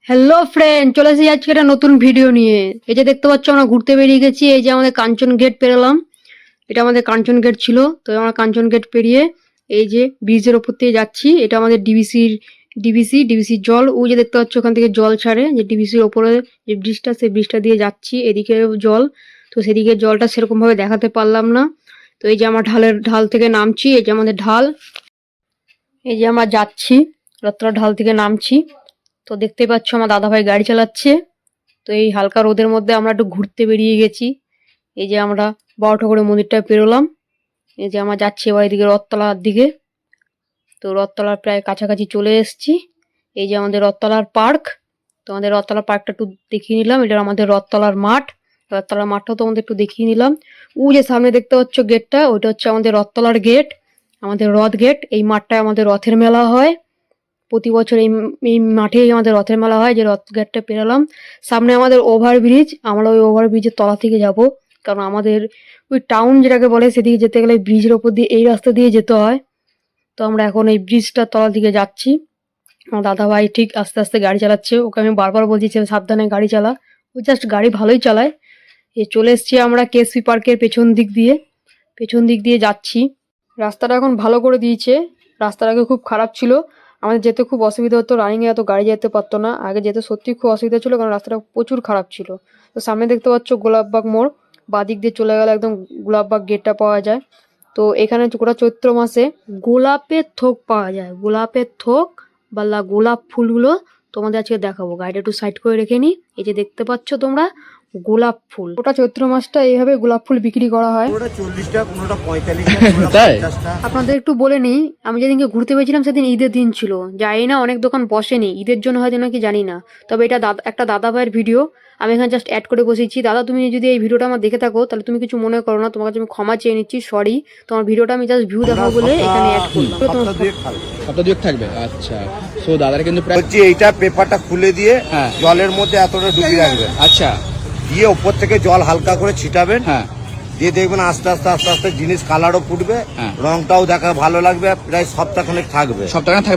Hello friend, চলে এসেছি আজকে একটা নতুন ভিডিও নিয়ে। এই যে দেখতে পাচ্ছ আমরা ঘুরতে বেরিয়ে গেছি। এই যে আমাদের কাঞ্চন গেট পেরোলাম। এটা আমাদের কাঞ্চন গেট ছিল, তো আমরা কাঞ্চন গেট পেরিয়ে এই যে ব্রিজের ওপর দিয়ে যাচ্ছি। এটা আমাদের ডিবিসির জল। ওই যে দেখতে পাচ্ছ ওখান থেকে জল ছাড়ে, যে ডিবিসির ওপরে যে ব্রিজটা, সেই ব্রিজটা দিয়ে যাচ্ছি। এদিকে জল, তো সেদিকে জলটা সেরকম ভাবে দেখাতে পারলাম না। তো এই যে আমরা ঢাল থেকে নামছি। এই যে আমাদের ঢাল, এই যে আমরা যাচ্ছি রত্তরা ঢাল থেকে নামছি। তো দেখতে পাচ্ছ আমার দাদাভাই গাড়ি চালাচ্ছে। তো এই হালকা রোদের মধ্যে আমরা একটু ঘুরতে বেরিয়ে গেছি। এই যে আমরা বড় ঠাকুরের মন্দিরটা পেরোলাম। এই যে আমরা যাচ্ছি এবার এদিকে রথতলার দিকে। তো রথতলার প্রায় কাছাকাছি চলে এসেছি। এই যে আমাদের রথতলার পার্ক। তো আমাদের রথতলার পার্কটা একটু দেখিয়ে নিলাম। এটা আমাদের রথতলার মাঠ। রথতলার মাঠটাও তো আমাদের একটু দেখিয়ে নিলাম। ওই যে সামনে দেখতে পাচ্ছ গেটটা, ওইটা হচ্ছে আমাদের রথতলার গেট, আমাদের রথ গেট। এই মাঠটায় আমাদের রথের মেলা হয় প্রতি বছর। এই মাঠেই আমাদের রথের মেলা হয়। যে রথ গেটটা পেরোলাম, সামনে আমাদের ওভারব্রিজ। আমরা ওই ওভারব্রিজের তলা থেকে যাব, কারণ আমাদের ওই টাউন যেটাকে বলে সেদিকে যেতে গেলে ব্রিজের ওপর দিয়ে এই রাস্তা দিয়ে যেতে হয়। তো আমরা এখন এই ব্রিজটার তলা দিকে যাচ্ছি। আমার দাদা ভাই ঠিক আস্তে আস্তে গাড়ি চালাচ্ছে। ওকে আমি বারবার বলছি যে সাবধানে গাড়ি চালা। ও জাস্ট গাড়ি ভালোই চালায়। চলে এসছি আমরা কেএসপি পার্কের পেছন দিক দিয়ে যাচ্ছি। রাস্তাটা এখন ভালো করে দিয়েছে, রাস্তাটা আগে খুব খারাপ ছিল। আমাদের যেতে খুব অসুবিধা হতো, রানিংয়ে এত গাড়ি যেতে পারতো না। আগে যেতে সত্যি খুব অসুবিধা ছিল, কারণ রাস্তাটা প্রচুর খারাপ ছিল। তো সামনে দেখতে পাচ্ছ গোলাপবাগ মোড়, বাদিক দিয়ে চলে গেলে একদম গোলাপবাগ গেটটা পাওয়া যায়। তো এখানে গোটা চৈত্র মাসে গোলাপের থোক পাওয়া যায়। গোলাপের থোক বা গোলাপ ফুলগুলো তোমাদের আজকে দেখাবো। গাড়িটা একটু সাইড করে রেখে নি। এই যে দেখতে পাচ্ছ তোমরা গোলাপ ফুল, ওটা চৈত্র মাসটা এইভাবে গোলাপ ফুল বিক্রি করা হয়। আপনাদের একটু বলে নিই, আমি যেদিনকে ঘুরতে পেয়েছিলাম সেদিন ঈদের দিন ছিল। জানি না অনেক দোকান বসেনি ঈদের জন্য, হয়তো নাকি জানি না। তবে এটা একটা দাদা ভাইয়ের ভিডিও, আমি এখানে জাস্ট অ্যাড করে বসেছি। দাদা, তুমি যদি এই ভিডিওটা আমার দেখে থাকো তাহলে তুমি কিছু মনে করো না, তোমার কাছে আমি ক্ষমা চেয়ে নিচ্ছি, সরি। তোমার ভিডিওটা আমি জাস্ট ভিউ দেখাবো বলে এখানে অ্যাড করলাম। থাকবে। আচ্ছা, সো দাদার কিন্তু বলছি এইটা পেপারটা খুলে দিয়ে জলের মধ্যে এতটা ডুবিয়ে রাখবেন। আচ্ছা, দিয়ে উপর থেকে জল হালকা করে ছিটাবেন। হ্যাঁ, দিয়ে দেখবেন আস্তে আস্তে আস্তে আস্তে জিনিস কালারও ফুটবে, রংটাও দেখা ভালো লাগবে। প্রায় সপ্তাহখানেক থাকবে।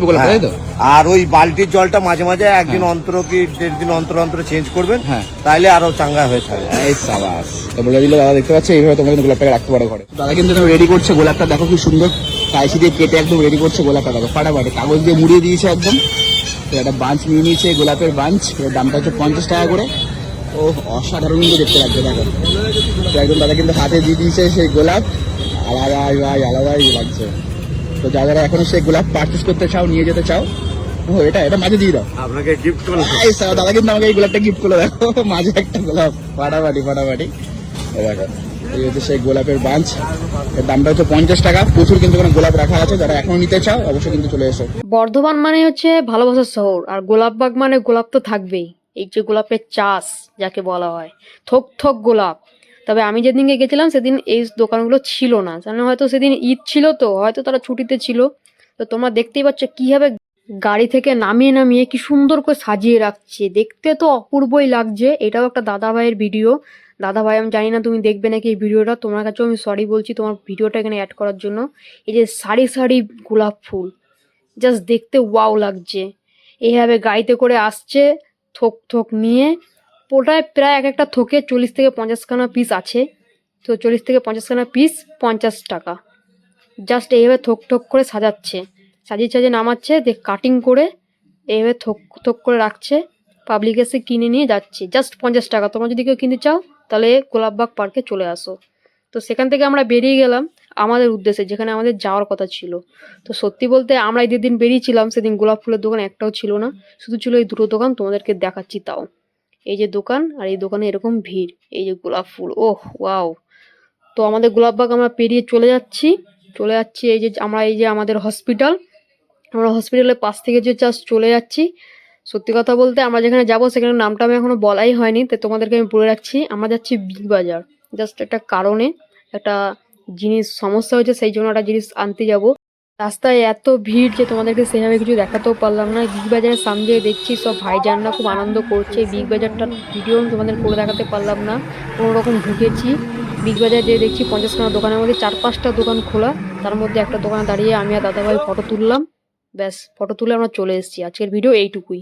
গোলাপ, তাই তো? আর ওই বালতির জলটা মাঝে মাঝে একদিন অন্তর কি 1.5 দিন অন্তর অন্তর চেঞ্জ করবেন, তাইলে আরো চাঙ্গা হয়ে থাকবে। এই সাবাস, তো বলে দিল দাদা। দেখতে পাচ্ছ এইভাবে তোমরা কিন্তু গোলাপটাকে রাখতে পারো ঘরে। দাদা কিন্তু রেডি করছে গোলাপটা, দেখো কি সুন্দর কাইসি দিয়ে কেটে একদম রেডি করছে গোলাপটা। দেখো ফাটাফাটি কাগজ দিয়ে মুড়িয়ে দিয়েছে একদম। তো একটা বাঞ্চ নিয়ে নিয়েছে, গোলাপের বাঞ্চ। এর দামটা হচ্ছে 50 টাকা করে। ও অসাধারণ কিন্তু দেখতে লাগছে দেখো। তো একদম দাদা কিন্তু হাতে দিয়ে দিয়েছে সেই গোলাপ, আলাদাই লাগছে। তো যারা এখনো সেই গোলাপ পারচেস করতে চাও, নিয়ে যেতে চাও, এটা মাঝে দিয়ে দাও, আপনাকে গিফট করলাম। দাদা কিন্তু আমাকে এই গোলাপটা গিফট করলো। দেখো মাঝে একটা গোলাপ, ফাটাফাটি। দেখো এই হচ্ছে সেই গোলাপের বাঞ্চ। এর দামটা হচ্ছে 50 টাকা। প্রচুর কিন্তু গোলাপ রাখা আছে, যারা এখনো নিতে চাও অবশ্যই কিন্তু চলে এসো। বর্ধমান মানে হচ্ছে ভালোবাসার শহর, আর গোলাপবাগ মানে গোলাপ তো থাকবেই। এই যে গোলাপের চাষ যাকে বলা হয়, থোক থোক গোলাপ। তবে আমি যেদিনকে গেছিলাম সেদিন এই দোকানগুলো ছিল না, কারণ হয়তো সেদিন ঈদ ছিল, তো হয়তো তারা ছুটিতে ছিল। তো তোমরা দেখতেই পাচ্ছ কিভাবে গাড়ি থেকে নামিয়ে কি সুন্দর করে সাজিয়ে রাখছে, দেখতে তো অপূর্বই লাগছে। এটাও একটা দাদা ভাইয়ের ভিডিও। দাদা ভাই, আমি জানি না তুমি দেখবে নাকি এই ভিডিওটা, তোমার কাছেও আমি সরি বলছি তোমার ভিডিওটা এখানে অ্যাড করার জন্য। এই যে সারি সারি গোলাপ ফুল, জাস্ট দেখতে ওয়াও লাগছে। এইভাবে গাড়িতে করে আসছে থোক থোক নিয়ে। ওটায় প্রায় এক একটা থোকে 40 থেকে 50 খানা পিস আছে। তো 40 থেকে 50 খানা পিস 50 টাকা। জাস্ট এইভাবে থোক থোক করে সাজিয়ে নামাচ্ছে, কাটিং করে এইভাবে থোক থোক করে রাখছে। পাবলিক এসে কিনে নিয়ে যাচ্ছে, জাস্ট 50 টাকা। তোমরা যদি কেউ কিনতে চাও তাহলে গোলাপবাগ পার্কে চলে আসো। তো সেখান থেকে আমরা বেরিয়ে গেলাম আমাদের উদ্দেশ্যে, যেখানে আমাদের যাওয়ার কথা ছিল। তো সত্যি বলতে আমরা ঈদের দিন বেরিয়েছিলাম, সেদিন গোলাপ ফুলের দোকান একটাও ছিল না, শুধু ছিল এই দুটো দোকান। তোমাদেরকে দেখাচ্ছি তাও। এই যে দোকান, আর এই দোকানে এরকম ভিড়। এই যে গোলাপ ফুল, ওহ ওয়াও। তো আমাদের গোলাপবাগ আমরা পেরিয়ে চলে যাচ্ছি। এই যে আমাদের হসপিটাল, আমরা হসপিটালের পাশ থেকে যে জাস্ট চলে যাচ্ছি। সত্যি কথা বলতে আমরা যেখানে যাবো সেখানে নামটা আমি এখনো বলাই হয়নি, তো তোমাদেরকে আমি বলে রাখছি। আমরা যাচ্ছি বিগ বাজার, জাস্ট একটা কারণে, একটা জিনিস সমস্যা হয়েছে, সেই জন্য একটা জিনিস আনতে যাব। রাস্তায় এত ভিড় যে তোমাদেরকে সেভাবে কিছু দেখাতেও পারলাম না। বিগ বাজারের সামনে দেখছি সব ভাইজানরা খুব আনন্দ করছে। বিগ বাজারটার ভিডিও তোমাদের করে দেখাতে পারলাম না, কোনো রকম ঢুকেছি। বিগ বাজার যে দেখছি 50 খানা দোকানের মধ্যে 4-5টা দোকান খোলা, তার মধ্যে একটা দোকানে দাঁড়িয়ে আমি আর দাদাভাই ফটো তুললাম। ব্যাস, ফটো তুলে আমরা চলে এসেছি। আজকের ভিডিও এইটুকুই।